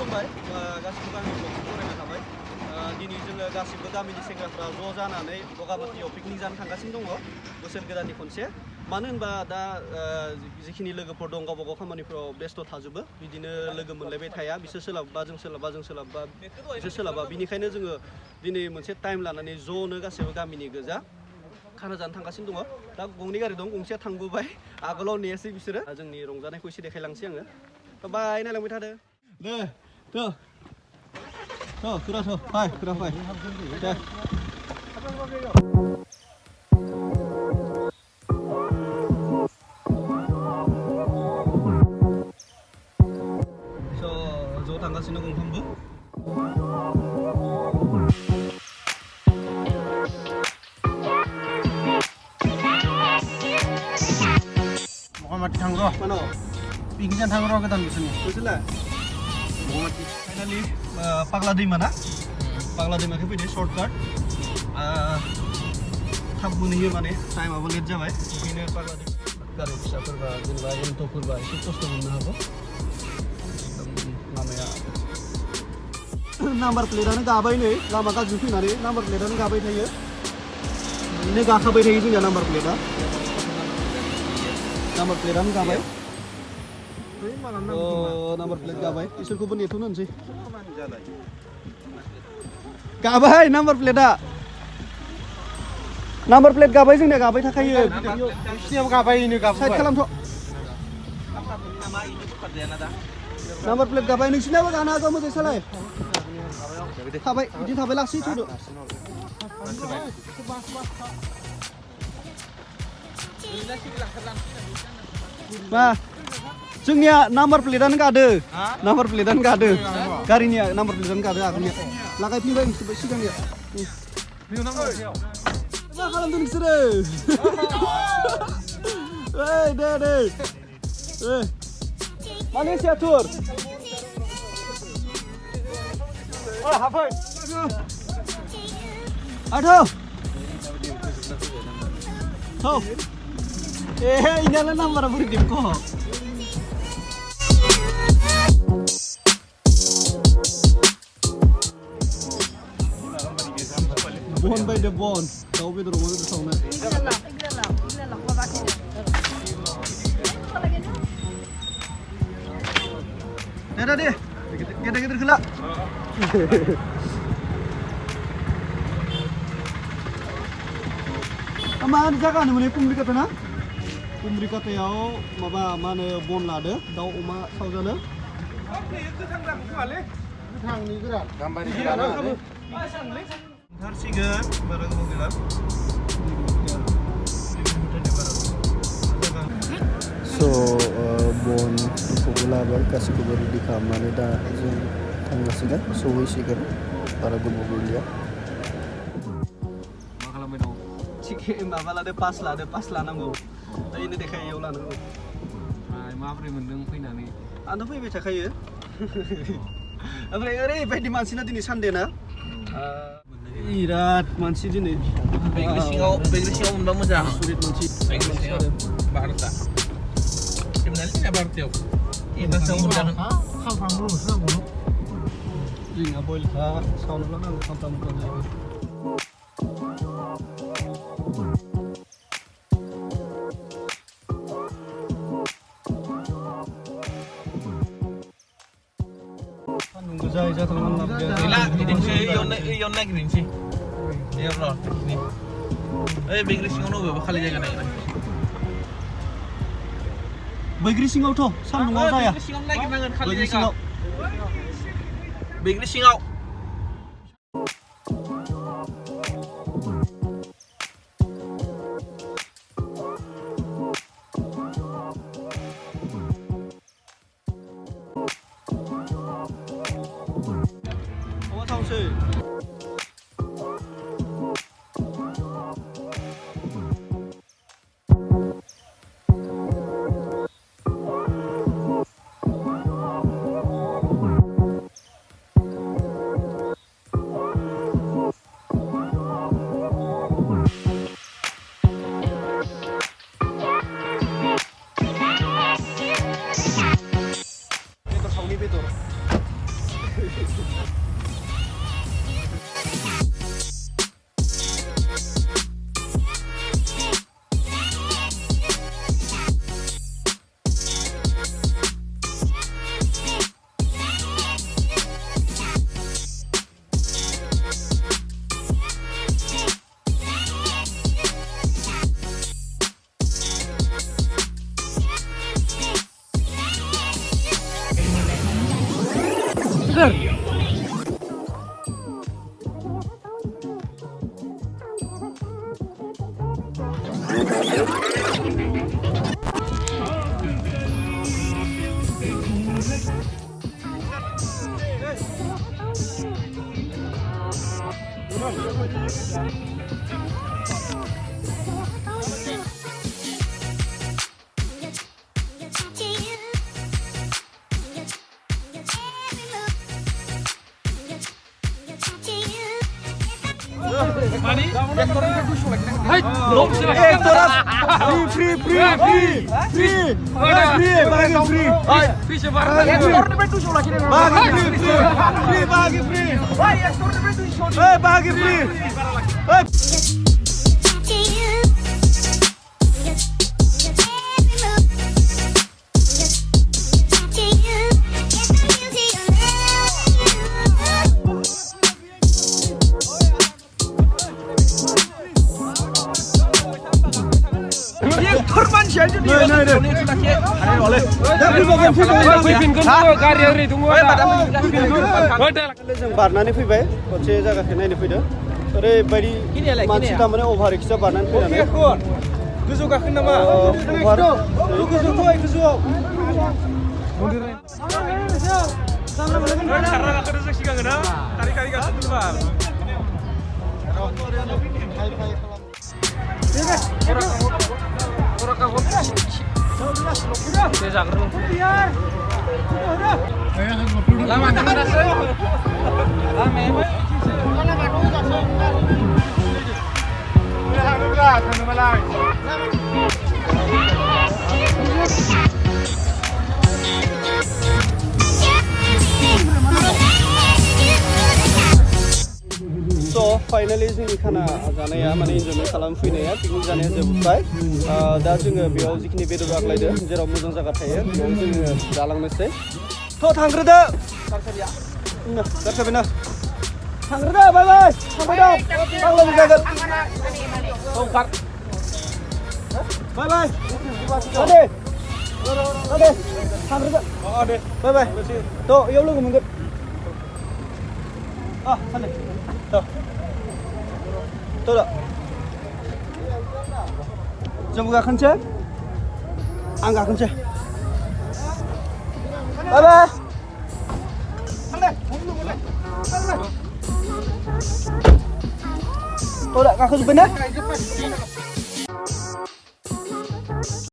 खुलुमबाय गासिबो गामिनि फरायना थाबाय दिनै जोङो गासिबो गामिनि सेंग्राफ्रा ज' जानानै बगामाथियाव पिकनिक जानो थांगासिनो दङ बोसोर गोदाननि खनसे मानो होनबा दा जिखिनि लोगोफोर दं गावबा गाव खामानिफ्राव बेस्थ' थाजोबो बिदिनो लोगो मोनलायबाय थाया बिसोर सोलाबबा जों सोलाबबा बिसोर सोलाबा बिनिखायनो जोङो दिनै मोनसे टाइम लानानै ज'नो गासिबो गामिनि गोजा खाना जानो थांगासिनो दङ दा गंनै गारि दं गंसेया थांबोबाय आगोलाव नेयासै बिसोरो जोंनि रंजानायखौ एसे देखायलांसै आङो बाय नायलांबाय थादो दे खोरा फाय दे ज' थांगासिनो गंथामबो बगामाथि थांग' मानो पिकनिक जानो थांग' गोदान बोसोरनि बोसोरलाय बगामाथि फाइनालि पाग्ला दैमा ना पाग्ला दैमाखौ फैदो सर्टकाट थाब मोनहैयो माने टाइमाबो लेट जाबाय बेखायनो पाग्ला दैमा गारि फिसाफोरबा जेनेबा एन्ट'फोरबा एसे खस्थ' मोननो हागौ लामाया नाम्बार प्लेटआनो गाबाय नै लामा गाज्रि फैनानै नाम्बार प्लेटआनो गाबाय थायो बिदिनो गाखाबाय थायो जोंनिया नाम्बार प्लेटआनो गाबाय नाम्बार प्लेट गाबाय इसोरखौबो नेथ'नो होनसै गाबाय नाम्बार प्लेट गाबाय जोंनिया गाबाय थाखायो बिसिनियाव गाबायनो साइड खालामथ' नाम्बार प्लेट गाबाय नोंसिनाबो गानो हागौ मोजाङै सालाय थाबाय बिदि थाबाय लासै थ'दो मा जोंनिया नाम्बार प्लेटआनो गादो गारिनिया नाम्बार प्लेटआनो गादो आगोलनिया लागायफिनबाय सिगांनिया मा खालामदों नोंसोरो दे मालेसिया टुर हाफै आठौ इनालाय नाम्बारा बोरै देबख' बन बायदो बन दाउ बेदर अमा बेदर सावनो दे गेदेर खोला मा जायगा होनोमोन कुम्रिकाता ना कुम्रिकातायाव माबा मा होनो बन लादो दाउ अमा सावजानो ओंखारसिगोन बारा गोबाव गैला बनखौबो लाबाय गासैखौबो रेडि खालामनानै दा जों थांगासिनो सहैसिगोन बारा गोबाव गैलिया मा खालामबाय दं माबा लादो पास लानांगौ ओरैनो देखायैयाव लानांगौ माबोरै मोन्दों फैनानै आंथ' फैबाय थाखायो ओमफ्राय ओरैबायदि मानसिना दिनै सानदे ना बिराद मानसि दिनै बैग्रि सिङाव मोनबा मोजां सुरित मानसि बैग्रि सिङाव बार'था sebenarnya बार'थायाव एकथासोआव मोनजागोन सानफ्रामबोल'सो नांगौ जोंना बयलखा सावनोल' नांगौ सानफ्रामबो जायो Jai jatuh malam dia. Gila, iyon nagirinsi. Iya bro, ini. बैग्रि सिङावनो बबेबा खालि जायगा नागिर बैग्रि सिङावथ' सान्दुङाव जाया बैग्रि सिङाव नागिरनांगोन खालि बैग्रि जायगा सिङाव बैग्रि सिङाव जों बारनानै फैबाय खनसे जायगाखौ नायनो फैदों ओरैबायदि मानसि थारमाने अभार रिक्सा बारनानै फैनानै गोजौ गाखोन नामा अभार गोजौआव So finally जोंनि खाना जानाया माने इन्जयमेन्ट खालाम फैनाया पिकनिक जानाया जोबबाय दा जोङो बेयाव जिखिनि बेदर आग्लायदों जेराव मोजां जायगा थायो बेयाव जोङो जालांनोसै थ' थांग्रोदो गारखाबायना थांग्रोदो बाय बाय थांबाय दं बांलाबो जागोन बाय बाय दे थांग्रोदो बाय बाय थ' इयाव लोगो मोनगोन सानदे थ' जोंबो गाखोनोसै आं गाखोनोसै बाय बाय थ' गाखोजोब्बाय ना